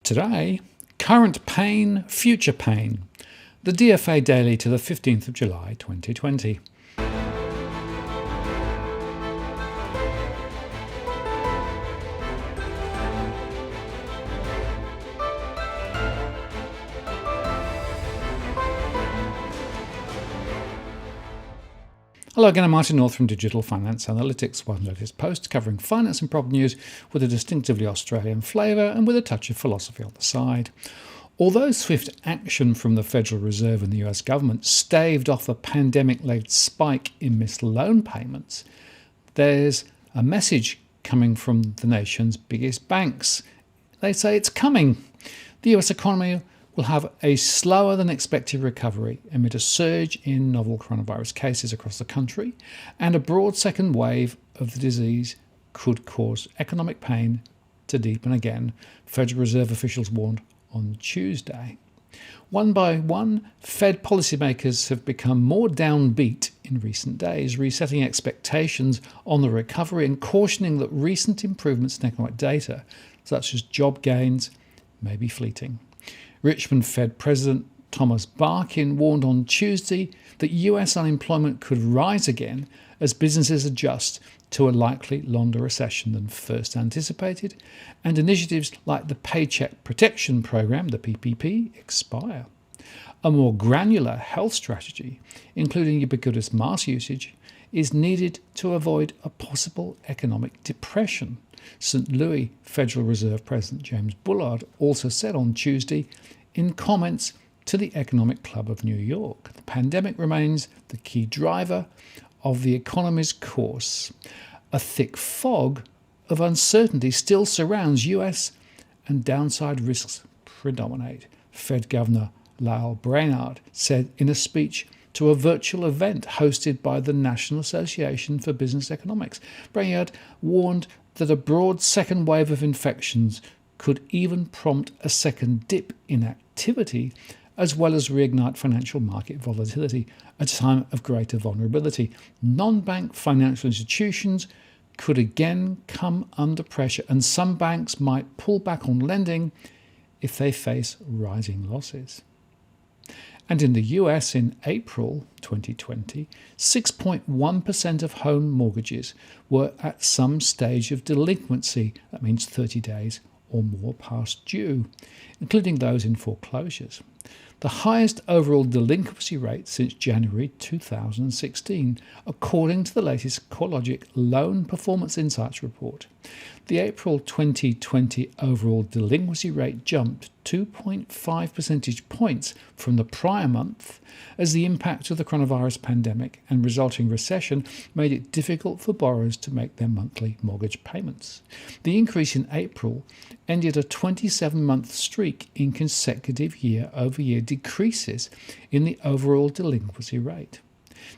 Today, current pain, future pain. The DFA Daily to the 15th of July 2020. Hello again, I'm Martin North from Digital Finance Analytics, one latest post covering finance and prop news with a distinctively Australian flavour and with a touch of philosophy on the side. Although swift action from the Federal Reserve and the US government staved off a pandemic-led spike in missed loan payments, there's a message coming from the nation's biggest banks. They say it's coming. The US economy will have a slower than expected recovery amid a surge in novel coronavirus cases across the country, and a broad second wave of the disease could cause economic pain to deepen again, Federal Reserve officials warned on Tuesday. One by one, Fed policymakers have become more downbeat in recent days, resetting expectations on the recovery and cautioning that recent improvements in economic data, such as job gains, may be fleeting. Richmond Fed President Thomas Barkin warned on Tuesday that US unemployment could rise again as businesses adjust to a likely longer recession than first anticipated, and initiatives like the Paycheck Protection Program, the PPP, expire. A more granular health strategy, including ubiquitous mask usage, is needed to avoid a possible economic depression. St. Louis Federal Reserve President James Bullard also said on Tuesday in comments to the Economic Club of New York, the pandemic remains the key driver of the economy's course. A thick fog of uncertainty still surrounds US and downside risks predominate, Fed Governor Lael Brainard said in a speech to a virtual event hosted by the National Association for Business Economics. Brainard warned that a broad second wave of infections could even prompt a second dip in activity, as well as reignite financial market volatility at a time of greater vulnerability. Non-bank financial institutions could again come under pressure, and some banks might pull back on lending if they face rising losses. And in the US in April 2020, 6.1% of home mortgages were at some stage of delinquency, that means 30 days or more past due, including those in foreclosures. The highest overall delinquency rate since January 2016, according to the latest CoreLogic Loan Performance Insights report. The April 2020 overall delinquency rate jumped 2.5 percentage points from the prior month as the impact of the coronavirus pandemic and resulting recession made it difficult for borrowers to make their monthly mortgage payments. The increase in April ended a 27-month streak in consecutive year-over-year decreases in the overall delinquency rate.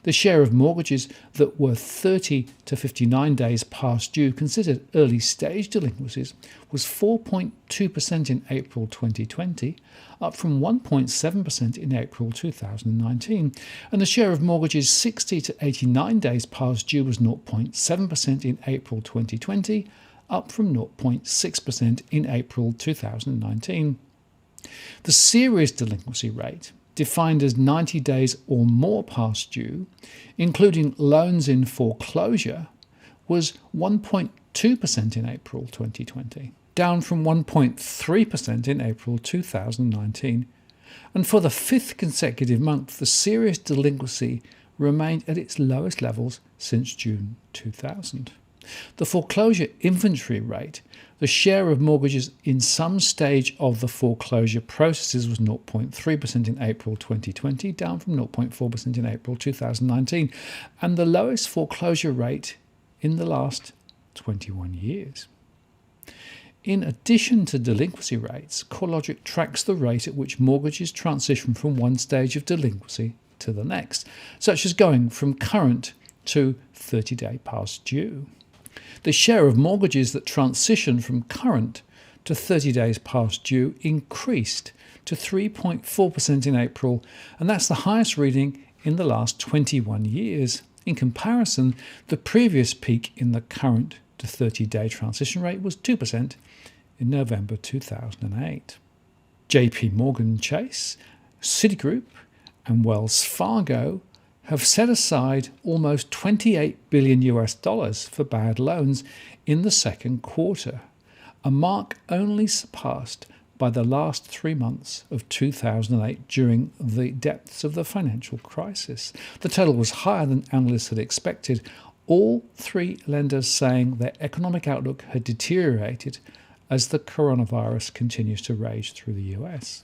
The share of mortgages that were 30 to 59 days past due, considered early stage delinquencies, was 4.2% in April 2020, up from 1.7% in April 2019, and the share of mortgages 60 to 89 days past due was 0.7% in April 2020, up from 0.6% in April 2019. The serious delinquency rate, defined as 90 days or more past due, including loans in foreclosure, was 1.2% in April 2020, down from 1.3% in April 2019. And for the fifth consecutive month, the serious delinquency remained at its lowest levels since June 2000. The foreclosure inventory rate, the share of mortgages in some stage of the foreclosure processes, was 0.3% in April 2020, down from 0.4% in April 2019, and the lowest foreclosure rate in the last 21 years. In addition to delinquency rates, CoreLogic tracks the rate at which mortgages transition from one stage of delinquency to the next, such as going from current to 30-day past due. The share of mortgages that transition from current to 30 days past due increased to 3.4% in April, and that's the highest reading in the last 21 years. In comparison, the previous peak in the current to 30-day transition rate was 2% in November 2008. JP Morgan Chase, Citigroup and Wells Fargo have set aside almost $28 billion for bad loans in the second quarter, a mark only surpassed by the last 3 months of 2008 during the depths of the financial crisis. The total was higher than analysts had expected, all three lenders saying their economic outlook had deteriorated as the coronavirus continues to rage through the US.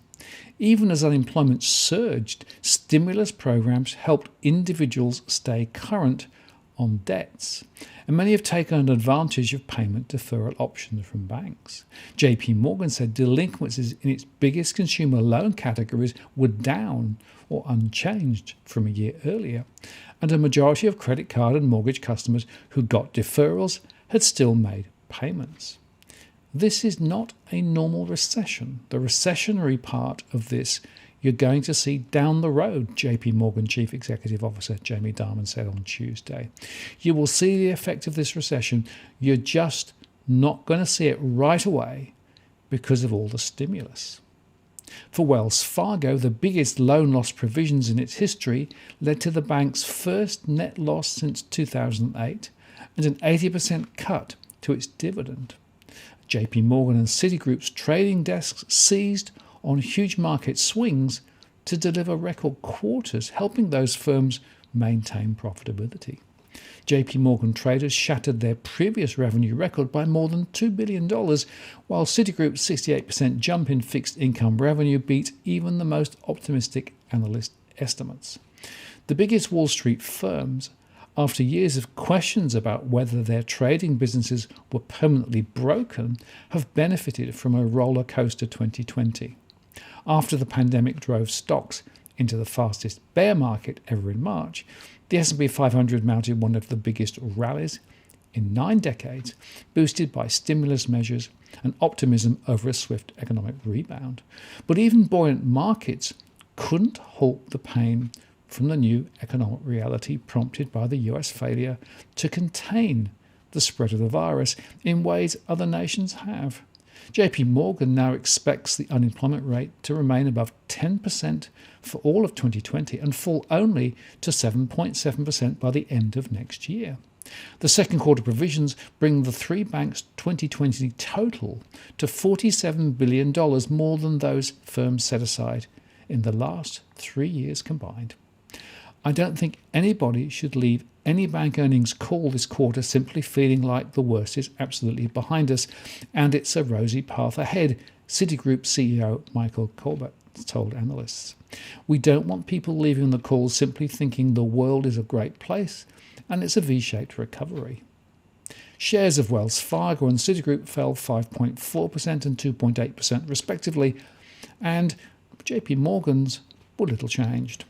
Even as unemployment surged, stimulus programs helped individuals stay current on debts, and many have taken advantage of payment deferral options from banks. JP Morgan said delinquencies in its biggest consumer loan categories were down or unchanged from a year earlier, and a majority of credit card and mortgage customers who got deferrals had still made payments. This is not a normal recession. The recessionary part of this you're going to see down the road, JP Morgan Chief Executive Officer Jamie Dimon said on Tuesday. You will see the effect of this recession. You're just not going to see it right away because of all the stimulus. For Wells Fargo, the biggest loan loss provisions in its history led to the bank's first net loss since 2008 and an 80% cut to its dividend. JP Morgan and Citigroup's trading desks seized on huge market swings to deliver record quarters, helping those firms maintain profitability. JP Morgan traders shattered their previous revenue record by more than $2 billion, while Citigroup's 68% jump in fixed income revenue beat even the most optimistic analyst estimates. The biggest Wall Street firms, after years of questions about whether their trading businesses were permanently broken, have benefited from a roller coaster 2020. After the pandemic drove stocks into the fastest bear market ever in March, the S&P 500 mounted one of the biggest rallies in 9 decades, boosted by stimulus measures and optimism over a swift economic rebound. But even buoyant markets couldn't halt the pain from the new economic reality prompted by the US failure to contain the spread of the virus in ways other nations have. JP Morgan now expects the unemployment rate to remain above 10% for all of 2020 and fall only to 7.7% by the end of next year. The second quarter provisions bring the three banks' 2020 total to $47 billion, more than those firms set aside in the last 3 years combined. I don't think anybody should leave any bank earnings call this quarter simply feeling like the worst is absolutely behind us and it's a rosy path ahead, Citigroup CEO Michael Colbert told analysts. We don't want people leaving the call simply thinking the world is a great place and it's a V-shaped recovery. Shares of Wells Fargo and Citigroup fell 5.4% and 2.8% respectively, and JP Morgan's were little changed.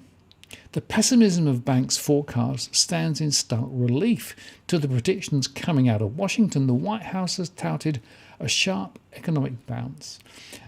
The pessimism of banks' forecasts stands in stark relief to the predictions coming out of Washington. The White House has touted a sharp economic bounce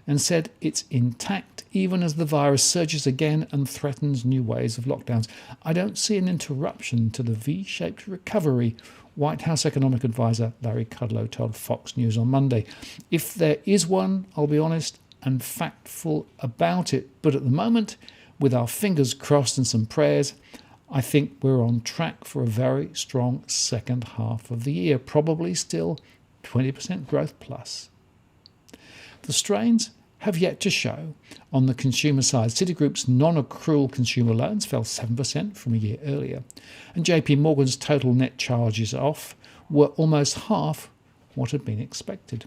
and said it's intact even as the virus surges again and threatens new waves of lockdowns. I don't see an interruption to the V-shaped recovery, White House economic advisor Larry Kudlow told Fox News on Monday. If there is one, I'll be honest and factful about it, but at the moment, with our fingers crossed and some prayers, I think we're on track for a very strong second half of the year, probably still 20% growth plus. The strains have yet to show on the consumer side. Citigroup's non-accrual consumer loans fell 7% from a year earlier, and JP Morgan's total net charges off were almost half what had been expected.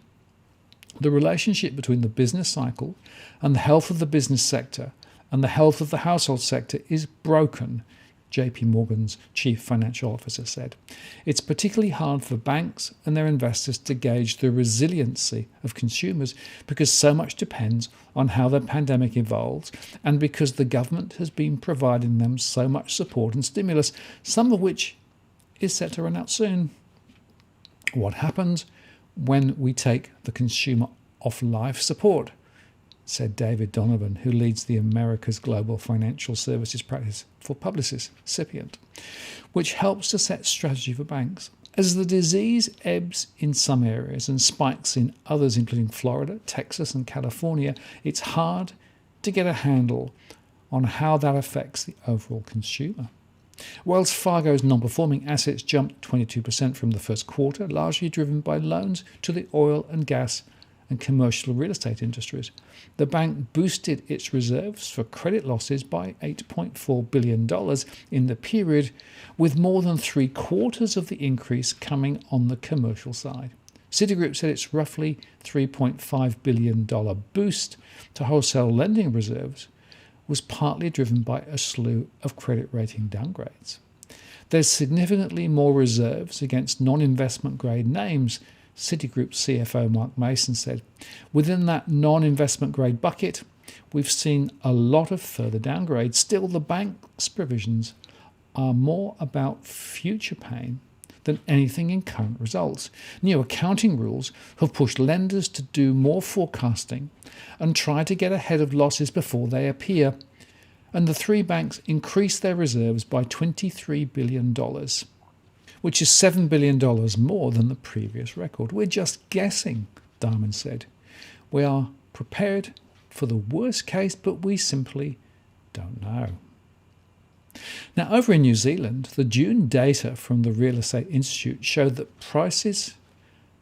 The relationship between the business cycle and the health of the business sector and the health of the household sector is broken, JP Morgan's chief financial officer said. It's particularly hard for banks and their investors to gauge the resiliency of consumers because so much depends on how the pandemic evolves and because the government has been providing them so much support and stimulus, some of which is set to run out soon. What happens when we take the consumer off life support? Said David Donovan, who leads the America's Global Financial Services practice for Publicis, Cipient, which helps to set strategy for banks. As the disease ebbs in some areas and spikes in others, including Florida, Texas and California, it's hard to get a handle on how that affects the overall consumer. Wells Fargo's non-performing assets jumped 22% from the first quarter, largely driven by loans to the oil and gas and commercial real estate industries. The bank boosted its reserves for credit losses by $8.4 billion in the period, with more than 3/4 of the increase coming on the commercial side. Citigroup said its roughly $3.5 billion boost to wholesale lending reserves was partly driven by a slew of credit rating downgrades. There's significantly more reserves against non-investment grade names, Citigroup CFO Mark Mason said. Within that non-investment grade bucket, we've seen a lot of further downgrades. Still, the bank's provisions are more about future pain than anything in current results. New accounting rules have pushed lenders to do more forecasting and try to get ahead of losses before they appear. And the three banks increased their reserves by $23 billion, which is $7 billion more than the previous record. We're just guessing, Diamond said. We are prepared for the worst case, but we simply don't know. Now, over in New Zealand, the June data from the Real Estate Institute showed that prices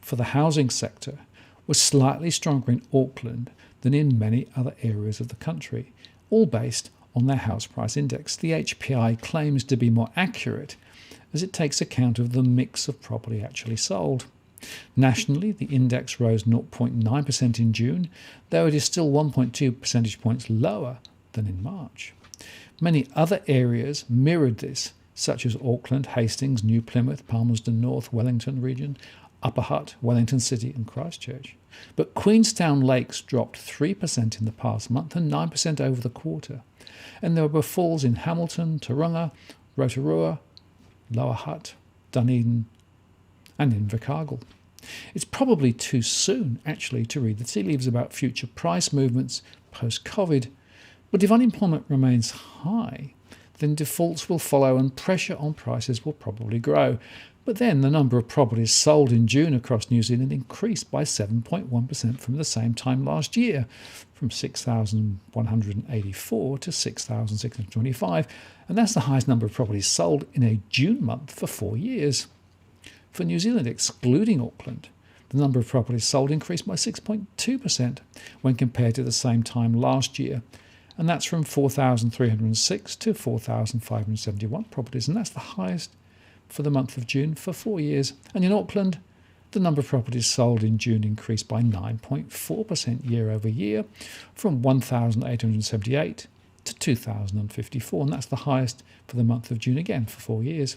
for the housing sector were slightly stronger in Auckland than in many other areas of the country, all based on their house price index. The HPI claims to be more accurate as it takes account of the mix of property actually sold. Nationally, the index rose 0.9% in June, though it is still 1.2 percentage points lower than in March. Many other areas mirrored this, such as Auckland, Hastings, New Plymouth, Palmerston North, Wellington region, Upper Hutt, Wellington City and Christchurch. But Queenstown Lakes dropped 3% in the past month and 9% over the quarter. And there were falls in Hamilton, Tauranga, Rotorua, Lower Hutt, Dunedin and Invercargill. It's probably too soon, actually, to read the tea leaves about future price movements post-COVID, but if unemployment remains high, then defaults will follow and pressure on prices will probably grow. But then the number of properties sold in June across New Zealand increased by 7.1% from the same time last year, from 6,184 to 6,625, and that's the highest number of properties sold in a June month for 4 years. For New Zealand, excluding Auckland, the number of properties sold increased by 6.2% when compared to the same time last year, and that's from 4,306 to 4,571 properties, and that's the highest for the month of June for 4 years. And in Auckland, the number of properties sold in June increased by 9.4% year over year, from 1,878 to 2,054, and that's the highest for the month of June again for 4 years.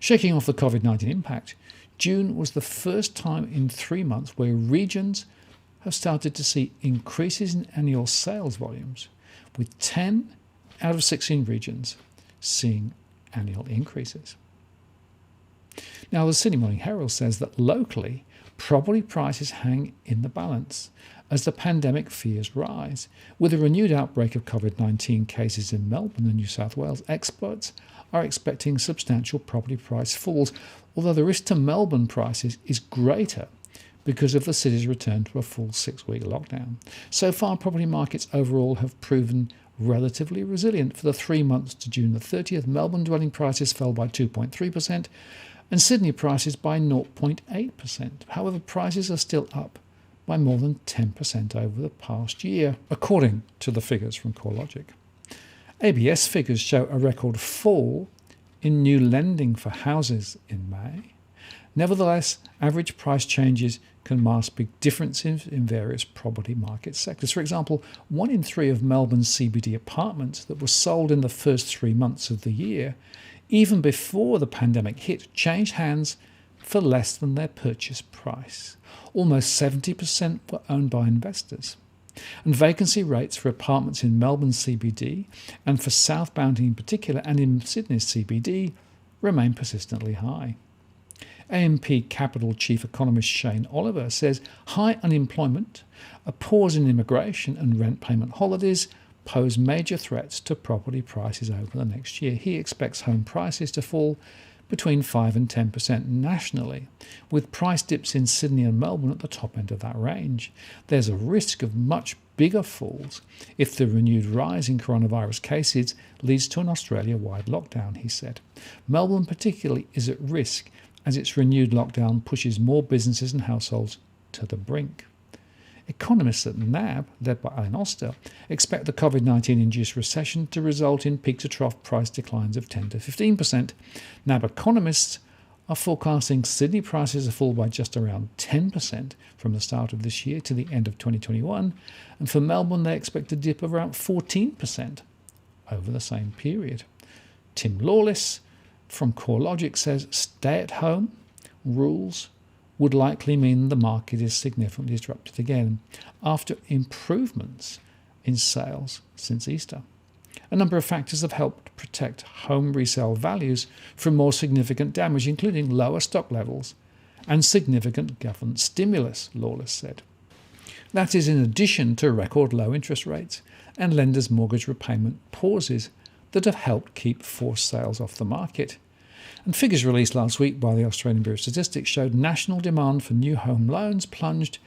Shaking off the COVID-19 impact, June was the first time in 3 months where regions have started to see increases in annual sales volumes, with 10 out of 16 regions seeing annual increases. Now, the Sydney Morning Herald says that locally, property prices hang in the balance as the pandemic fears rise. With a renewed outbreak of COVID-19 cases in Melbourne and New South Wales, experts are expecting substantial property price falls, although the risk to Melbourne prices is greater because of the city's return to a full 6-week lockdown. So far, property markets overall have proven relatively resilient. For the 3 months to June the 30th, Melbourne dwelling prices fell by 2.3% and Sydney prices by 0.8%. However, prices are still up by more than 10% over the past year, according to the figures from CoreLogic. ABS figures show a record fall in new lending for houses in May. Nevertheless, average price changes can mask big differences in various property market sectors. For example, 1 in 3 of Melbourne's CBD apartments that were sold in the first 3 months of the year, even before the pandemic hit, changed hands for less than their purchase price. Almost 70% were owned by investors. And vacancy rates for apartments in Melbourne's CBD and for southbound in particular and in Sydney's CBD remain persistently high. AMP Capital Chief Economist Shane Oliver says high unemployment, a pause in immigration and rent payment holidays pose major threats to property prices over the next year. He expects home prices to fall between 5 and 10% nationally, with price dips in Sydney and Melbourne at the top end of that range. There's a risk of much bigger falls if the renewed rise in coronavirus cases leads to an Australia-wide lockdown, he said. Melbourne particularly is at risk as its renewed lockdown pushes more businesses and households to the brink. Economists at NAB, led by Alan Oster, expect the COVID-19-induced recession to result in peak-to-trough price declines of 10 to 15%. NAB economists are forecasting Sydney prices to fall by just around 10% from the start of this year to the end of 2021, and for Melbourne they expect a dip of around 14% over the same period. Tim Lawless from CoreLogic says stay-at-home rules would likely mean the market is significantly disrupted again after improvements in sales since Easter. A number of factors have helped protect home resale values from more significant damage, including lower stock levels and significant government stimulus, Lawless said. That is in addition to record low interest rates and lenders' mortgage repayment pauses that have helped keep forced sales off the market. And figures released last week by the Australian Bureau of Statistics showed national demand for new home loans plunged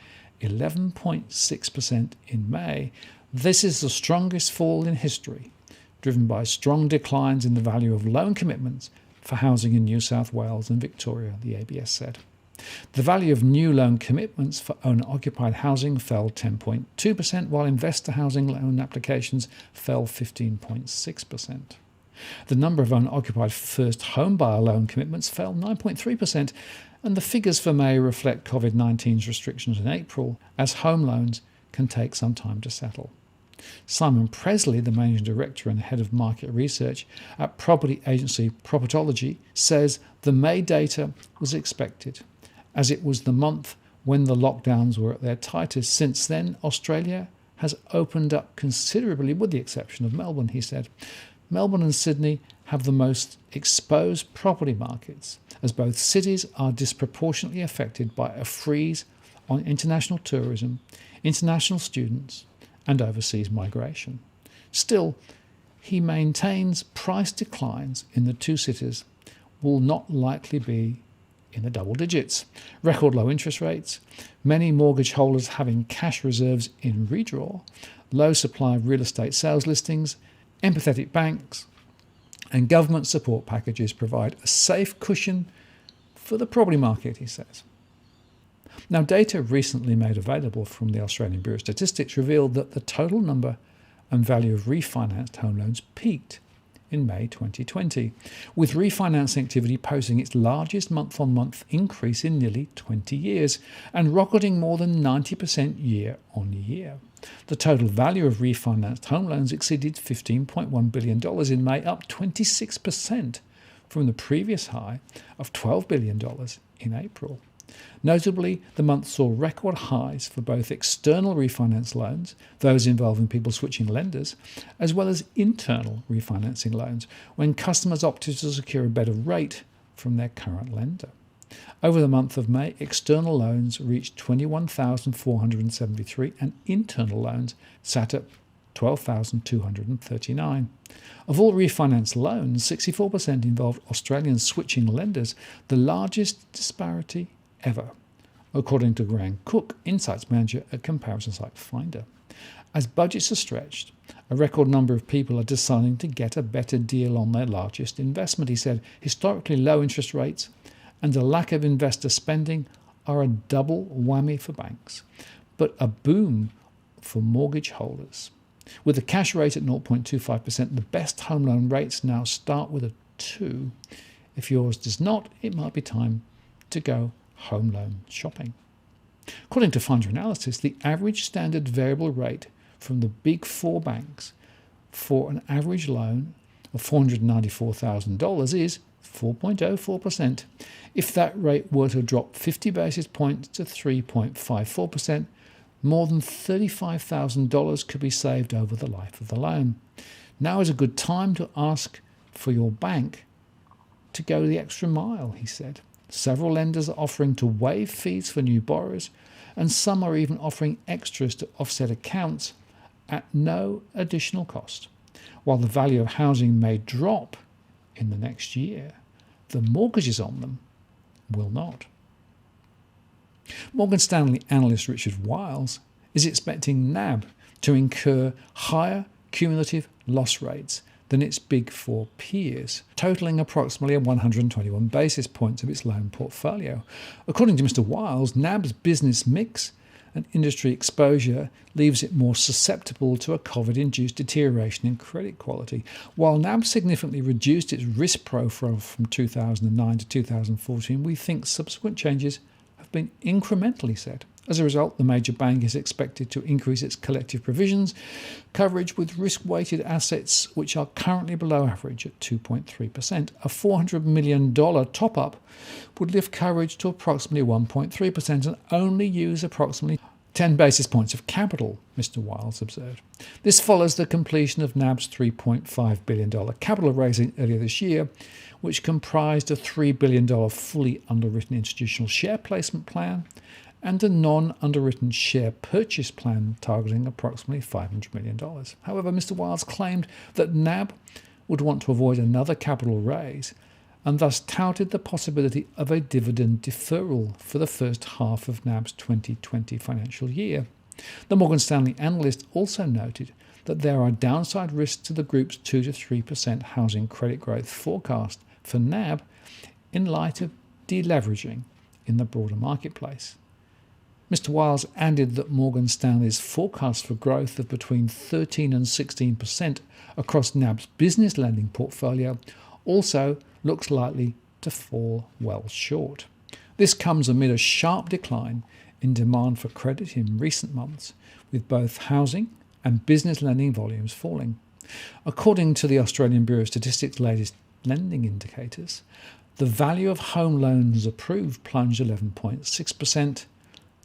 11.6% in May. This is the strongest fall in history, driven by strong declines in the value of loan commitments for housing in New South Wales and Victoria, the ABS said. The value of new loan commitments for owner-occupied housing fell 10.2%, while investor housing loan applications fell 15.6%. The number of owner-occupied first home buyer loan commitments fell 9.3%, and the figures for May reflect COVID-19's restrictions in April, as home loans can take some time to settle. Simon Presley, the managing director and head of market research at property agency Propertology, says the May data was expected, as it was the month when the lockdowns were at their tightest. Since then, Australia has opened up considerably, with the exception of Melbourne, he said. Melbourne and Sydney have the most exposed property markets, as both cities are disproportionately affected by a freeze on international tourism, international students, and overseas migration. Still, he maintains price declines in the two cities will not likely be in the double digits. Record low interest rates, many mortgage holders having cash reserves in redraw, low supply of real estate sales listings, empathetic banks and government support packages provide a safe cushion for the property market, he says. Now, data recently made available from the Australian Bureau of Statistics revealed that the total number and value of refinanced home loans peaked in May 2020, with refinancing activity posting its largest month-on-month increase in nearly 20 years and rocketing more than 90% year on year. The total value of refinanced home loans exceeded $15.1 billion in May, up 26% from the previous high of $12 billion in April. Notably, the month saw record highs for both external refinance loans, those involving people switching lenders, as well as internal refinancing loans, when customers opted to secure a better rate from their current lender. Over the month of May, external loans reached 21,473 and internal loans sat at 12,239. Of all refinance loans, 64% involved Australian switching lenders, the largest disparity ever, according to Graham Cook, Insights Manager at comparison site Finder. As budgets are stretched, a record number of people are deciding to get a better deal on their largest investment, he said. Historically low interest rates and a lack of investor spending are a double whammy for banks, but a boom for mortgage holders. With the cash rate at 0.25%, the best home loan rates now start with a 2. If yours does not, it might be time to go home loan shopping. According to Finder analysis, the average standard variable rate from the big four banks for an average loan of $494,000 is 4.04%. If that rate were to drop 50 basis points to 3.54%, more than $35,000 could be saved over the life of the loan. Now is a good time to ask for your bank to go the extra mile, he said. Several lenders are offering to waive fees for new borrowers, and some are even offering extras to offset accounts at no additional cost. While the value of housing may drop in the next year, The mortgages on them will not. Morgan Stanley analyst Richard Wiles is expecting NAB to incur higher cumulative loss rates than its Big Four peers, totalling approximately 121 basis points of its loan portfolio. According to Mr. Wiles, NAB's business mix and industry exposure leaves it more susceptible to a COVID-induced deterioration in credit quality. While NAB significantly reduced its risk profile from 2009 to 2014, we think subsequent changes have been incrementally set. As a result, the major bank is expected to increase its collective provisions coverage with risk-weighted assets which are currently below average at 2.3%. A $400 million top-up would lift coverage to approximately 1.3% and only use approximately 10 basis points of capital, Mr. Wiles observed. This follows the completion of NAB's $3.5 billion capital raising earlier this year, which comprised a $3 billion fully underwritten institutional share placement plan and a non-underwritten share purchase plan targeting approximately $500 million. However, Mr. Wiles claimed that NAB would want to avoid another capital raise and thus touted the possibility of a dividend deferral for the first half of NAB's 2020 financial year. The Morgan Stanley analyst also noted that there are downside risks to the group's 2 to 3% housing credit growth forecast for NAB in light of deleveraging in the broader marketplace. Mr. Wiles added that Morgan Stanley's forecast for growth of between 13 and 16% across NAB's business lending portfolio also looks likely to fall well short. This comes amid a sharp decline in demand for credit in recent months, with both housing and business lending volumes falling. According to the Australian Bureau of Statistics' latest lending indicators, the value of home loans approved plunged 11.6%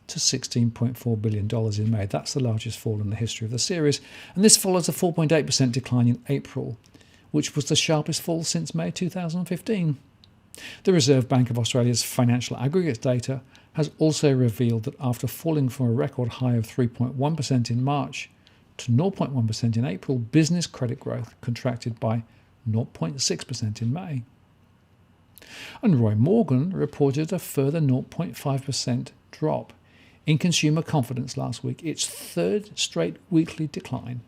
to $16.4 billion in May. That's the largest fall in the history of the series, and this follows a 4.8% decline in April, which was the sharpest fall since May 2015. The Reserve Bank of Australia's financial aggregates data has also revealed that after falling from a record high of 3.1% in March to 0.1% in April, business credit growth contracted by 0.6% in May. And Roy Morgan reported a further 0.5% drop in consumer confidence last week, its third straight weekly decline.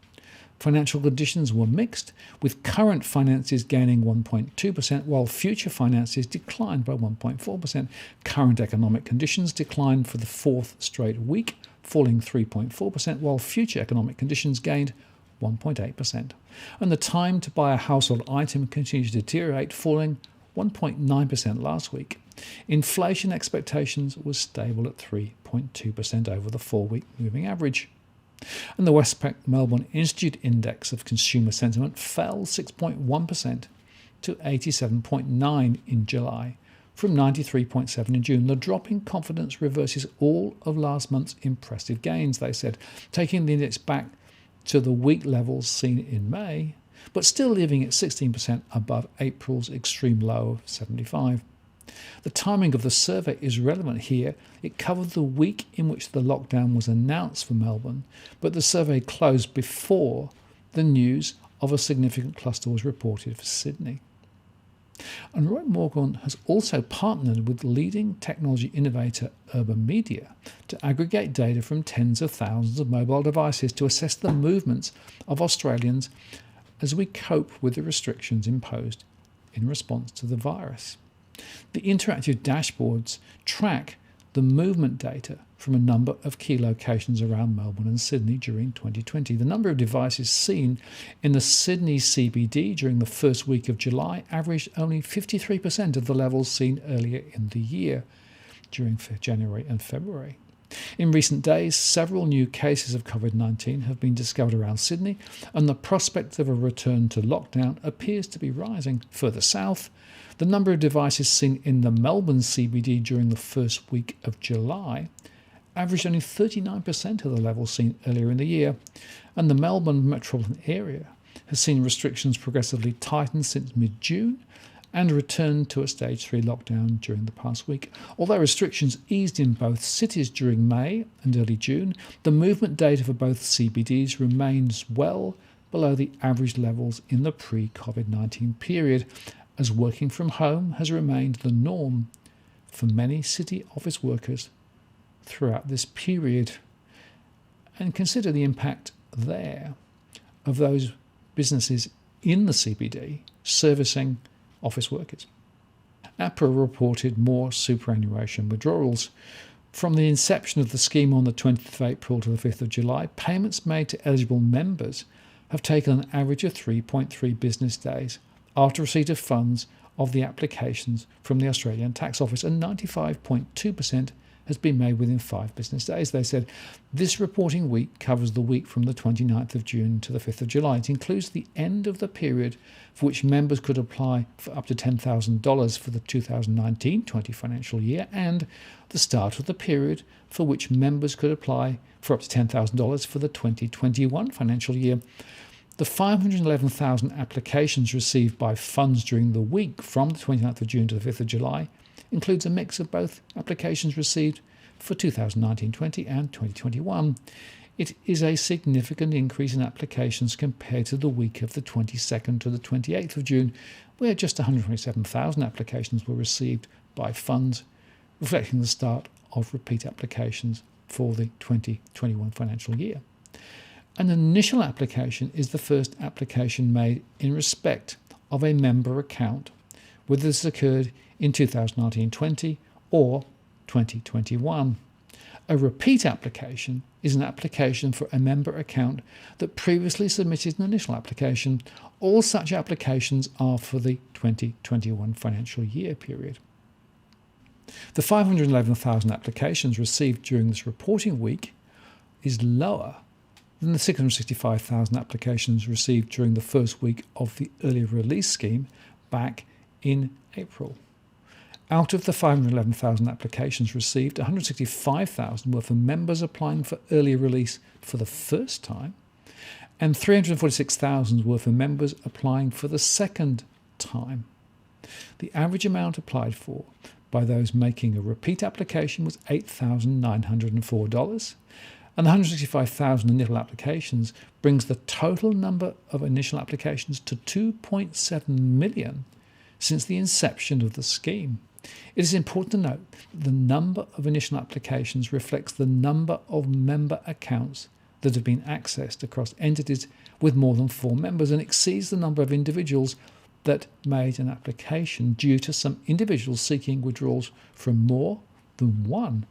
Financial conditions were mixed, with current finances gaining 1.2%, while future finances declined by 1.4%. Current economic conditions declined for the fourth straight week, falling 3.4%, while future economic conditions gained 1.8%. And the time to buy a household item continues to deteriorate, falling 1.9% last week. Inflation expectations was stable at 3.2% over the 4-week moving average. And the Westpac Melbourne Institute Index of Consumer Sentiment fell 6.1% to 87.9 in July, from 93.7 in June. The drop in confidence reverses all of last month's impressive gains, they said, taking the index back to the weak levels seen in May, but still leaving it 16% above April's extreme low of 75. The timing of the survey is relevant here. It covered the week in which the lockdown was announced for Melbourne, but the survey closed before the news of a significant cluster was reported for Sydney. And Roy Morgan has also partnered with leading technology innovator Urban Media to aggregate data from tens of thousands of mobile devices to assess the movements of Australians as we cope with the restrictions imposed in response to the virus. The interactive dashboards track the movement data from a number of key locations around Melbourne and Sydney during 2020. The number of devices seen in the Sydney CBD during the first week of July averaged only 53% of the levels seen earlier in the year during January and February. In recent days, several new cases of COVID-19 have been discovered around Sydney, and the prospect of a return to lockdown appears to be rising. Further south, the number of devices seen in the Melbourne CBD during the first week of July averaged only 39% of the levels seen earlier in the year, and the Melbourne metropolitan area has seen restrictions progressively tightened since mid-June and returned to a stage 3 lockdown during the past week. Although restrictions eased in both cities during May and early June, the movement data for both CBDs remains well below the average levels in the pre-COVID-19 period, as working from home has remained the norm for many city office workers throughout this period. And consider the impact there of those businesses in the CBD servicing office workers. APRA reported more superannuation withdrawals. From the inception of the scheme on the 20th of April to the 5th of July, payments made to eligible members have taken an average of 3.3 business days after receipt of funds of the applications from the Australian Tax Office, and 95.2% has been made within 5 business days. They said this reporting week covers the week from the 29th of June to the 5th of July. It includes the end of the period for which members could apply for up to $10,000 for the 2019-20 financial year, and the start of the period for which members could apply for up to $10,000 for the 2021 financial year. The 511,000 applications received by funds during the week from the 29th of June to the 5th of July includes a mix of both applications received for 2019-20 and 2021. It is a significant increase in applications compared to the week of the 22nd to the 28th of June, where just 127,000 applications were received by funds, reflecting the start of repeat applications for the 2021 financial year. An initial application is the first application made in respect of a member account, whether this occurred in 2019-20 or 2021. A repeat application is an application for a member account that previously submitted an initial application. All such applications are for the 2021 financial year period. The 511,000 applications received during this reporting week is lower than the 665,000 applications received during the first week of the early release scheme back in April. Out of the 511,000 applications received, 165,000 were for members applying for early release for the first time, and 346,000 were for members applying for the second time. The average amount applied for by those making a repeat application was $8,904, and the 165,000 initial applications brings the total number of initial applications to 2.7 million since the inception of the scheme. It is important to note that the number of initial applications reflects the number of member accounts that have been accessed across entities with more than 4 members, and exceeds the number of individuals that made an application due to some individuals seeking withdrawals from more than one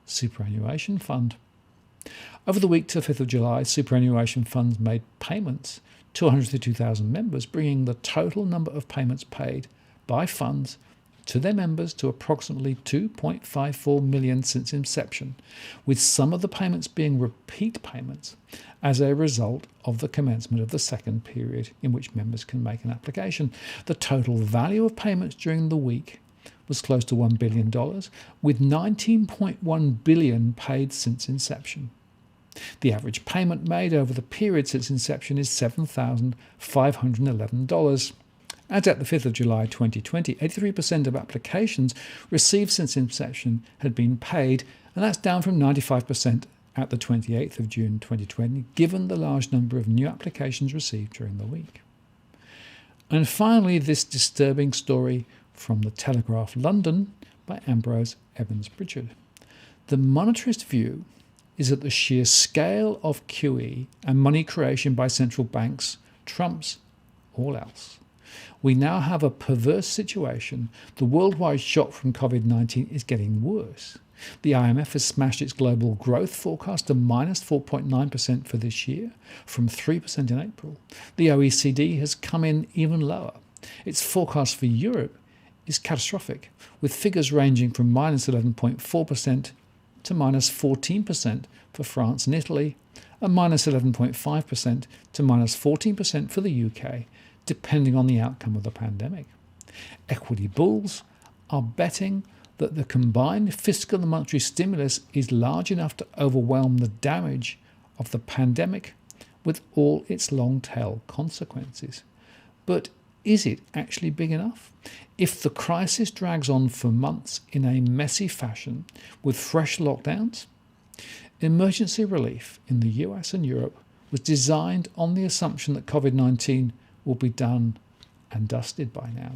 superannuation fund. Over the week to the 5th of July, superannuation funds made payments to 132,000 members, bringing the total number of payments paid by funds to their members to approximately 2.54 million since inception, with some of the payments being repeat payments as a result of the commencement of the second period in which members can make an application. The total value of payments during the week was close to $1 billion, with $19.1 billion paid since inception. The average payment made over the period since inception is $7,511. As at the 5th of July 2020, 83% of applications received since inception had been paid, and that's down from 95% at the 28th of June 2020, given the large number of new applications received during the week. And finally, this disturbing story from the Telegraph London by Ambrose Evans-Pritchard. The monetarist view is that the sheer scale of QE and money creation by central banks trumps all else. We now have a perverse situation. The worldwide shock from COVID-19 is getting worse. The IMF has smashed its global growth forecast to minus 4.9% for this year, from 3% in April. The OECD has come in even lower. Its forecast for Europe is catastrophic, with figures ranging from minus 11.4% to minus 14% for France and Italy, and minus 11.5% to minus 14% for the UK, depending on the outcome of the pandemic. Equity bulls are betting that the combined fiscal and monetary stimulus is large enough to overwhelm the damage of the pandemic with all its long-tail consequences. But is it actually big enough? If the crisis drags on for months in a messy fashion with fresh lockdowns, emergency relief in the US and Europe was designed on the assumption that COVID-19 will be done and dusted by now.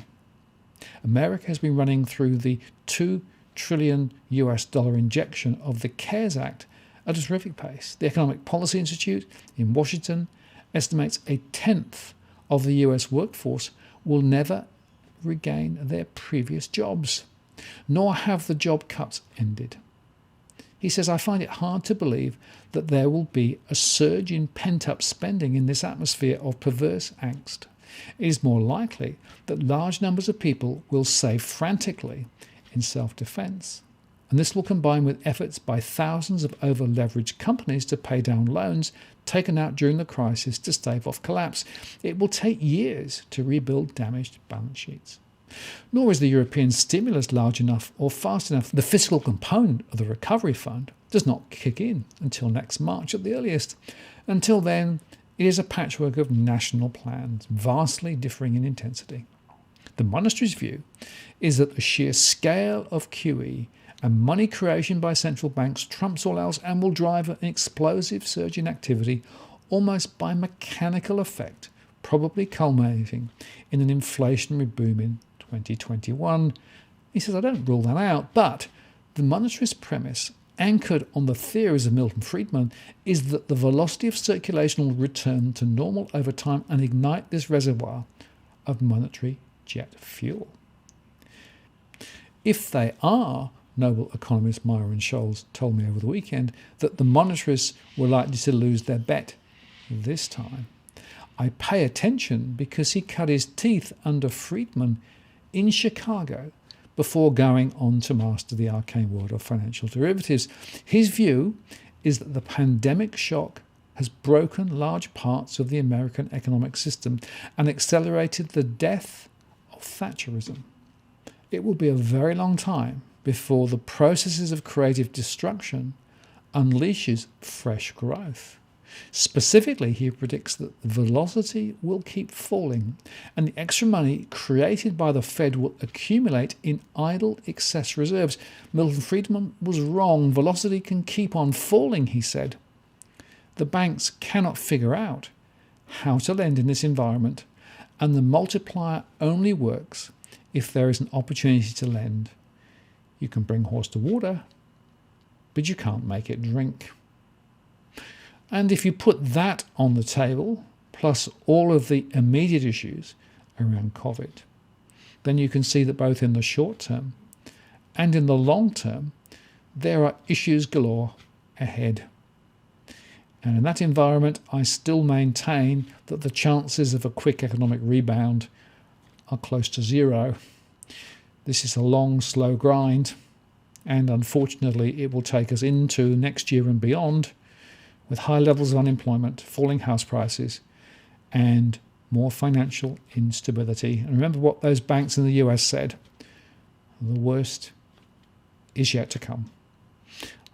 America has been running through the $2 trillion injection of the CARES Act at a terrific pace. The Economic Policy Institute in Washington estimates a tenth of the US workforce will never regain their previous jobs, nor have the job cuts ended. He says, I find it hard to believe that there will be a surge in pent-up spending in this atmosphere of perverse angst. It is more likely that large numbers of people will save frantically in self-defence. And this will combine with efforts by thousands of over-leveraged companies to pay down loans taken out during the crisis to stave off collapse. It will take years to rebuild damaged balance sheets. Nor is the European stimulus large enough or fast enough. The fiscal component of the recovery fund does not kick in until next March at the earliest. Until then, it is a patchwork of national plans, vastly differing in intensity. The monastery's view is that the sheer scale of QE and money creation by central banks trumps all else and will drive an explosive surge in activity almost by mechanical effect, probably culminating in an inflationary boom in 2021. He says, I don't rule that out, but the monetarist premise, anchored on the theories of Milton Friedman, is that the velocity of circulation will return to normal over time and ignite this reservoir of monetary jet fuel. If they are, Nobel economist Myron Scholes told me over the weekend, that the monetarists were likely to lose their bet this time. I pay attention because he cut his teeth under Friedman in Chicago before going on to master the arcane world of financial derivatives. His view is that the pandemic shock has broken large parts of the American economic system and accelerated the death of Thatcherism. It will be a very long time before the processes of creative destruction unleashes fresh growth. Specifically, he predicts that the velocity will keep falling and the extra money created by the Fed will accumulate in idle excess reserves. Milton Friedman was wrong. Velocity can keep on falling, he said. The banks cannot figure out how to lend in this environment, and the multiplier only works if there is an opportunity to lend. You can bring horse to water, but you can't make it drink. And if you put that on the table, plus all of the immediate issues around COVID, then you can see that both in the short term and in the long term, there are issues galore ahead. And in that environment, I still maintain that the chances of a quick economic rebound are close to zero. This is a long, slow grind, and unfortunately it will take us into next year and beyond with high levels of unemployment, falling house prices, and more financial instability. And remember what those banks in the US said, the worst is yet to come.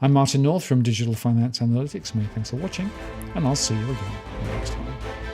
I'm Martin North from Digital Finance Analytics. Many thanks for watching, and I'll see you again next time.